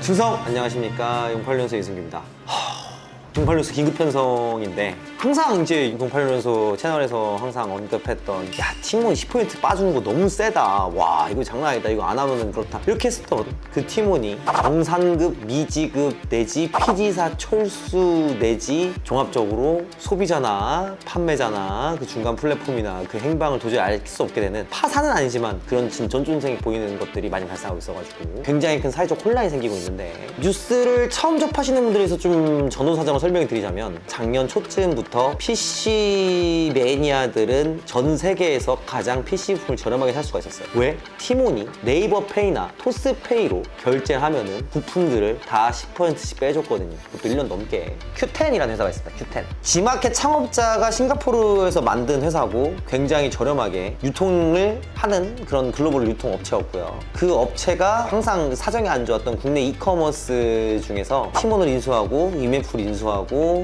준성! 안녕하십니까. 08년서 이승규입니다. 08년서 긴급 편성인데 항상 이제 08년서 채널에서 항상 언급했던 야, 티몬 10% 빠주는 거 너무 세다. 와, 이거 장난 아니다. 이거 안 하면은 그렇다. 이렇게 했었던 그 티몬이 정산급, 미지급 내지 피지사 철수 내지 종합적으로 소비자나 판매자나 그 중간 플랫폼이나 그 행방을 도저히 알 수 없게 되는 파산은 아니지만 그런 전존생이 보이는 것들이 많이 발생하고 있어가지고 굉장히 큰 사회적 혼란이 생기고 있는데 뉴스를 처음 접하시는 분들에서 좀 전후사정을 설명을 드리자면 작년 초쯤부터 PC 매니아들은 전 세계에서 가장 PC 부품을 저렴하게 살 수가 있었어요. 왜? 티몬이 네이버 페이나 토스페이로 결제하면은 부품들을 다 10%씩 빼줬거든요. 그것도 1년 넘게. Q10이라는 회사가 있습니다. Q10. G마켓 창업자가 싱가포르에서 만든 회사고 굉장히 저렴하게 유통을 하는 그런 글로벌 유통 업체였고요. 그 업체가 항상 사정이 안 좋았던 국내 이커머스 중에서 티몬을 인수하고 이메프를 인수하고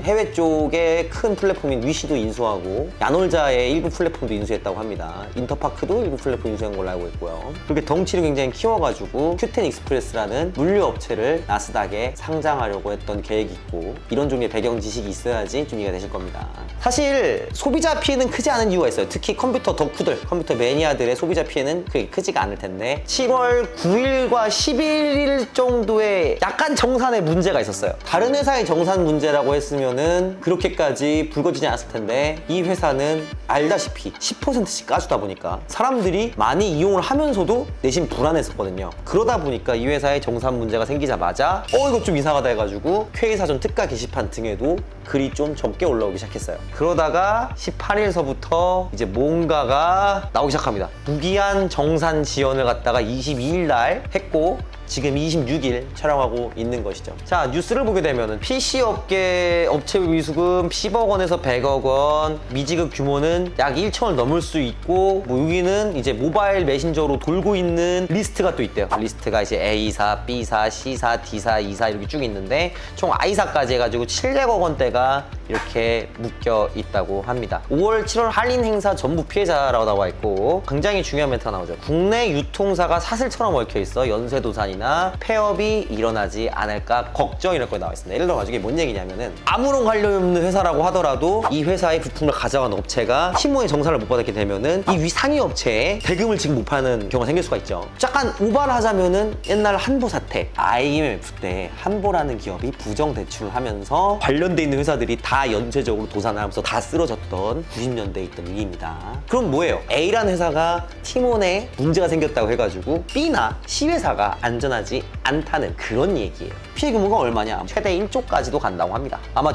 해외 쪽에 큰 플랫폼인 위시도 인수하고 야놀자의 일부 플랫폼도 인수했다고 합니다. 인터파크도 일부 플랫폼 인수한 걸로 알고 있고요. 그렇게 덩치를 굉장히 키워가지고 Q10 익스프레스라는 물류 업체를 나스닥에 상장하려고 했던 계획이 있고 이런 종류의 배경 지식이 있어야지 좀 이해가 되실 겁니다. 사실 소비자 피해는 크지 않은 이유가 있어요. 특히 컴퓨터 덕후들, 컴퓨터 매니아들의 소비자 피해는 그렇게 크지가 않을 텐데 7월 9일과 11일 정도의 약간 정산에 문제가 있었어요. 다른 회사의 정산 문제라고 했으면은 그렇게까지 불거지지 않았을 텐데 이 회사는 알다시피 10%씩 까주다 보니까 사람들이 많이 이용을 하면서도 내심 불안했었거든요. 그러다 보니까 이 회사에 정산 문제가 생기자마자 이거 좀 이상하다 해가지고 K사전 특가 게시판 등에도 글이 좀 적게 올라오기 시작했어요. 그러다가 18일서부터 이제 뭔가가 나오기 시작합니다. 무기한 정산 지연을 갖다가 22일 날 했고 지금 26일 촬영하고 있는 것이죠. 자, 뉴스를 보게 되면은 PC 업계 업체 위수금 10억 원에서 100억 원, 미지급 규모는 약 1천을 넘을 수 있고 뭐 여기는 이제 모바일 메신저로 돌고 있는 리스트가 또 있대요. 리스트가 이제 A사, B사, C사, D사, E사 이렇게 쭉 있는데 총 I사까지 해가지고 700억 원대가 이렇게 묶여 있다고 합니다. 5월, 7월 할인 행사 전부 피해자라고 나와 있고 굉장히 중요한 멘트가 나오죠. 국내 유통사가 사슬처럼 얽혀 있어 연쇄도산이나 폐업이 일어나지 않을까 걱정 이런 거 나와 있습니다. 예를 들어 이게 뭔 얘기냐면은 아무런 관련 없는 회사라고 하더라도 이 회사의 부품을 가져간 업체가 티몬의 정산을 못 받게 되면은 이 위 상위 업체에 대금을 지금 못 파는 경우가 생길 수가 있죠. 약간 오바를 하자면은 옛날 한보 사태, IMF 때 한보라는 기업이 부정 대출을 하면서 관련돼 있는 회사들이 다 연쇄적으로 도산을 하면서 다 쓰러졌던 90년대에 있던 일입니다. 그럼 뭐예요? A라는 회사가 티몬에 문제가 생겼다고 해가지고 B나 C 회사가 안전하지 않다는 그런 얘기예요. 피해 규모가 얼마냐? 최대 1조까지도 간다고 합니다. 아마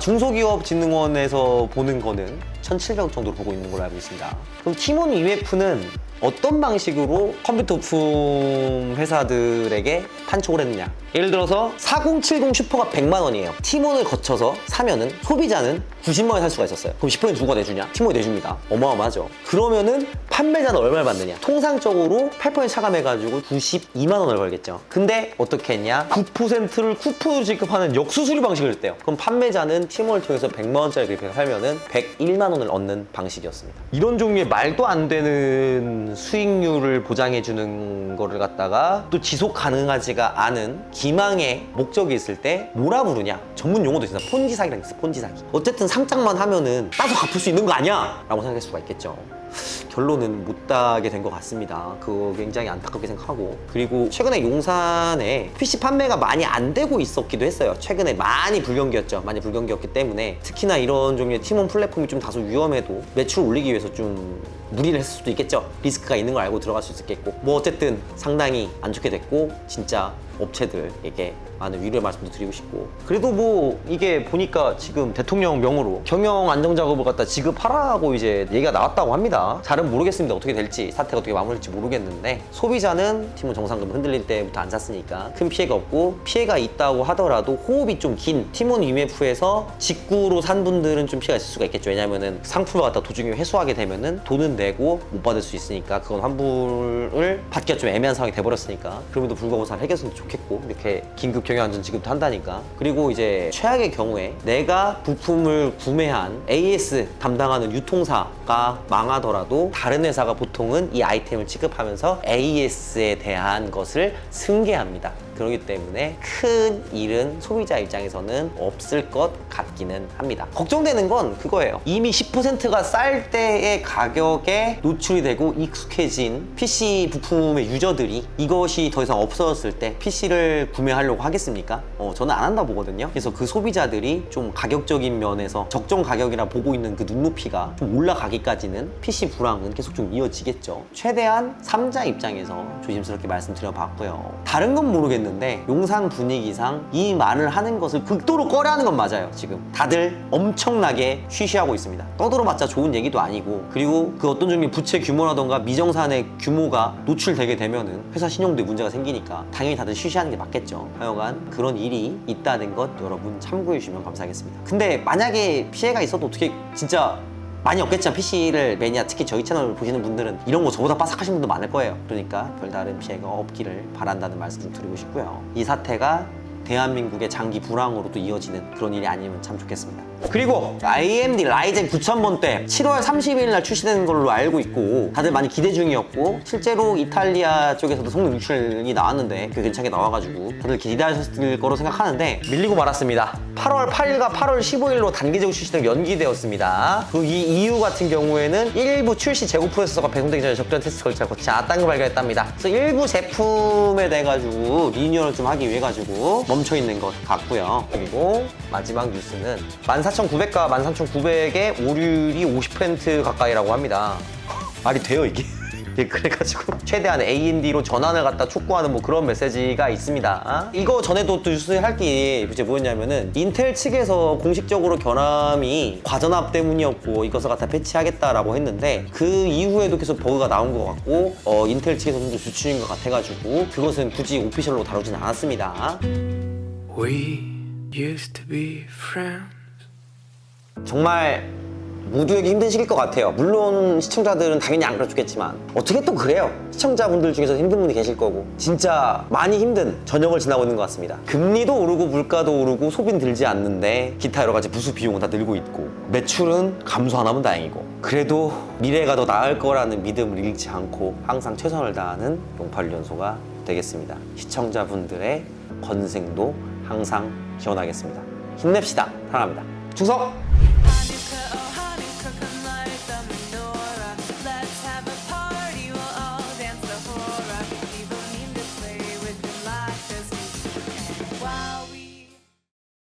중소기업진흥원에서 보는 거는 1,700억 정도로 보고 있는 걸로 알고 있습니다. 그럼 티몬 UF는 어떤 방식으로 컴퓨터 부품 회사들에게 판촉을 했느냐? 예를 들어서 4070 슈퍼가 100만 원이에요. 티몬을 거쳐서 사면은 소비자는 90만 원에 살 수가 있었어요. 그럼 10% 누가 내주냐? 티몬이 내줍니다. 어마어마하죠. 그러면은 판매자는 얼마를 받느냐? 통상적으로 8% 차감해가지고 92만 원을 벌겠죠. 근데 어떻게 했냐? 9%를 쿠폰 지급하는 역수수료 방식을 했대요. 그럼 판매자는 티몬을 통해서 100만 원짜리 그렇게 팔면은 101만 원을 얻는 방식이었습니다. 이런 종류의 말도 안 되는 수익률을 보장해주는 거를 갖다가 또 지속 가능하지가 않은 기망의 목적이 있을 때 뭐라 부르냐? 전문 용어도 있습니다. 폰지 사기라는 게 있어요. 폰지 사기. 어쨌든 상장만 하면은 따서 갚을 수 있는 거 아니야? 라고 생각할 수가 있겠죠. 결론은 못 따게 된 것 같습니다. 그거 굉장히 안타깝게 생각하고 그리고 최근에 용산에 PC 판매가 많이 안 되고 있었기도 했어요. 최근에 많이 불경기였죠. 많이 불경기였기 때문에 특히나 이런 종류의 팀원 플랫폼이 좀 다소 위험해도 매출을 올리기 위해서 좀 무리를 했을 수도 있겠죠. 리스크가 있는 걸 알고 들어갈 수 있겠고 뭐 어쨌든 상당히 안 좋게 됐고 진짜 업체들에게 많은 위로의 말씀도 드리고 싶고 그래도 뭐 이게 보니까 지금 대통령 명으로 경영 안정 작업을 갖다 지급하라고 이제 얘기가 나왔다고 합니다. 잘은 모르겠습니다. 어떻게 될지 사태가 어떻게 마무리될지 모르겠는데 소비자는 티몬 정상금 흔들릴 때부터 안 샀으니까 큰 피해가 없고 피해가 있다고 하더라도 호흡이 좀 긴 티몬 UMF에서 직구로 산 분들은 좀 피해가 있을 수가 있겠죠. 왜냐면은 상품을 갖다 도중에 회수하게 되면은 돈은 내고 못 받을 수 있으니까 그건 환불을 받기가 좀 애매한 상황이 돼버렸으니까 그럼에도 불구하고 잘 해결했으면 좋겠고 이렇게 긴급 경영 안전 지급도 한다니까. 그리고 이제 최악의 경우에 내가 부품을 구매한 AS 담당하는 유통사 회사가 망하더라도 다른 회사가 보통은 이 아이템을 취급하면서 AS에 대한 것을 승계합니다. 그렇기 때문에 큰 일은 소비자 입장에서는 없을 것 같기는 합니다. 걱정되는 건 그거예요. 이미 10%가 쌀 때의 가격에 노출이 되고 익숙해진 PC 부품의 유저들이 이것이 더 이상 없어졌을 때 PC를 구매하려고 하겠습니까? 저는 안 한다 보거든요. 그래서 그 소비자들이 좀 가격적인 면에서 적정 가격이라 보고 있는 그 눈높이가 좀 올라가기까지는 PC 불황은 계속 좀 이어지겠죠. 최대한 3자 입장에서 조심스럽게 말씀드려봤고요. 다른 건 모르겠는데 용산 분위기상 이 말을 하는 것을 극도로 꺼려하는 건 맞아요. 지금 다들 엄청나게 쉬쉬하고 있습니다. 떠들어봤자 좋은 얘기도 아니고, 그리고 그 어떤 종류의 부채 규모라던가 미정산의 규모가 노출되게 되면은 회사 신용도에 문제가 생기니까 당연히 다들 쉬쉬하는 게 맞겠죠. 하여간 그런 일이 있다는 것 여러분 참고해 주시면 감사하겠습니다. 근데 만약에 피해가 있어도 어떻게 진짜 많이 없겠지만 PC를 매니아 특히 저희 채널을 보시는 분들은 이런 거 저보다 빠삭하신 분도 많을 거예요. 그러니까 별다른 피해가 없기를 바란다는 말씀 좀 드리고 싶고요. 이 사태가 대한민국의 장기 불황으로 또 이어지는 그런 일이 아니면 참 좋겠습니다. 그리고 AMD 라이젠 9000번대 7월 30일 날 출시되는 걸로 알고 있고 다들 많이 기대 중이었고, 실제로 이탈리아 쪽에서도 성능 유출이 나왔는데 꽤 괜찮게 나와가지고 다들 기대하셨을 거로 생각하는데 밀리고 말았습니다. 8월 8일과 8월 15일로 단기적으로 출시는 연기되었습니다. 그리고 이 이유 같은 경우에는 일부 출시 재고 프로세서가 배송되기 전에 적절한 테스트 절차를 거치지 않았다는 걸 발견했답니다. 그래서 일부 제품에 대해 가지고 리뉴얼을 좀 하기 위해 가지고 멈춰 있는 것 같고요. 그리고 마지막 뉴스는 14,900과 13,900의 오류율이 50% 가까이라고 합니다. 말이 돼요 이게? 예, 그래가지고 최대한 AMD로 전환을 갖다 촉구하는 뭐 그런 메시지가 있습니다. 이거 전에도 또 뉴스에 할 게 이제 뭐였냐면은 인텔 측에서 공식적으로 결함이 과전압 때문이었고 이것을 갖다 패치하겠다라고 했는데 그 이후에도 계속 버그가 나온 것 같고 인텔 측에서 좀 주춤인 것 같아가지고 그것은 굳이 오피셜로 다루진 않았습니다. We used to be friends. 정말 모두에게 힘든 시기일 것 같아요. 물론 시청자들은 당연히 안 그렇겠지만 어떻게 또 그래요. 시청자분들 중에서 힘든 분이 계실 거고 진짜 많이 힘든 전형을 지나고 있는 것 같습니다. 금리도 오르고 물가도 오르고 소비는 들지 않는데 기타 여러 가지 부수 비용은 다 늘고 있고 매출은 감소 안 하면 다행이고, 그래도 미래가 더 나을 거라는 믿음을 잃지 않고 항상 최선을 다하는 용팔연소가 되겠습니다. 시청자분들의 건승도 항상 기원하겠습니다. 힘냅시다. 사랑합니다. 충성!